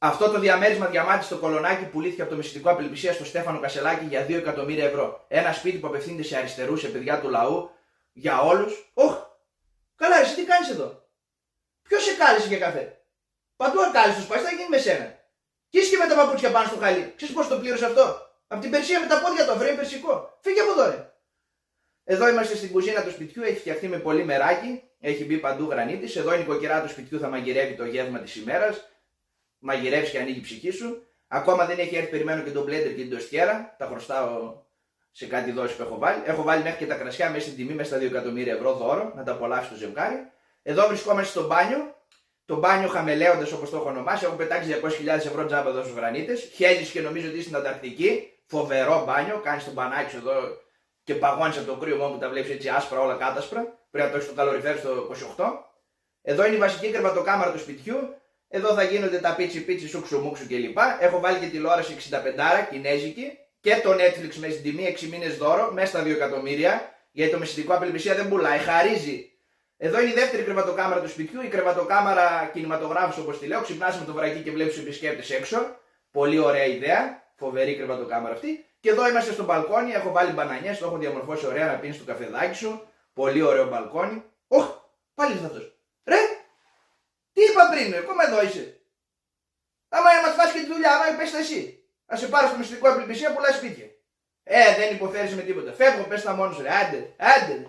Αυτό το διαμέρισμα διαμάτι στο Κολονάκι πουλήθηκε από το μεσητικό απελπισία στο Στέφανο Κασελάκη για 2 εκατομμύρια ευρώ. Ένα σπίτι που απευθύνεται σε αριστερούς, σε παιδιά του λαού, για όλους. Όχ! Καλά, εσύ τι κάνεις εδώ? Ποιος σε κάλεσε για καφέ? Παντού ακάλεστος πας, θα γίνει με σένα. Και είσαι και με τα παπούτσια πάνω στο χαλί. Ξέρεις πώς το πλήρωσε αυτό? Από την Περσία με τα πόδια το βρει περσικό. Φύγε από εδώ, ρε. Εδώ είμαστε στην κουζίνα του σπιτιού, έχει φτιαχτεί με πολύ μεράκι, έχει μπει παντού γρανίτης. Εδώ η νοικοκυρά του σπιτιού θα μαγειρεύει το γεύμα της ημέρας. Μαγειρεύεις και ανοίγει η ψυχή σου. Ακόμα δεν έχει έρθει, περιμένω και τον μπλέντερ και την τοστιέρα. Τα χρωστάω σε κάτι δόσεις που έχω βάλει. Έχω βάλει μέχρι και τα κρασιά μέσα στην τιμή, μέσα στα 2 εκατομμύρια ευρώ δώρο, να τα απολαύσει το ζευγάρι. Εδώ βρισκόμαστε στο μπάνιο. Το μπάνιο χαμελέοντας όπως το έχω ονομάσει. Έχω πετάξει 200.000 ευρώ τζάμπα εδώ στους γρανίτες. Χέλεις και νομίζω ότι είσαι στην Ανταρκτική. Φοβερό μπάνιο. Κάνεις τον μπανάκι σου εδώ και παγώνεις από το κρύο μόνο που τα βλέπεις έτσι άσπρα, όλα κάτασπρα. Πρέπει να το έχεις το καλοριφέρ στο 28. Εδώ είναι η βασική κρεβατοκάμαρα του σπιτιού. Εδώ θα γίνονται τα πίτσι σούξου μουξου κλπ. Έχω βάλει και τηλεόραση 65 κινέζικη και το Netflix μέσα στην τιμή 6 μήνες δώρο μέσα στα 2 εκατομμύρια. Γιατί το μεσητικό απελπισία δεν πουλάει, χαρίζει. Εδώ είναι η δεύτερη κρεβατοκάμαρα του σπιτιού, η κρεβατοκάμαρα κινηματογράφου όπως τη λέω. Ξυπνάς με το βρακί και βλέπεις τους επισκέπτες έξω. Πολύ ωραία ιδέα, φοβερή κρεβατοκάμαρα αυτή. Και εδώ είμαστε στο μπαλκόνι, έχω βάλει μπανανιές, το έχω διαμορφώσει ωραία να πίνεις το καφεδάκι σου. Πολύ ωραίο μπαλκόνι. Οχ, πάλι ήρθε αυτός. Ρε, τι είπα πριν, ακόμα εδώ είσαι. Άμα μας φας και τη δουλειά, άμα πες εσύ. Θα σε πάρω στο μυστικό απελπισία, πουλάς σπίτια. Δεν υποφέρεις με τίποτα. Φεύγω, πες τα μόνος ρε, άντε.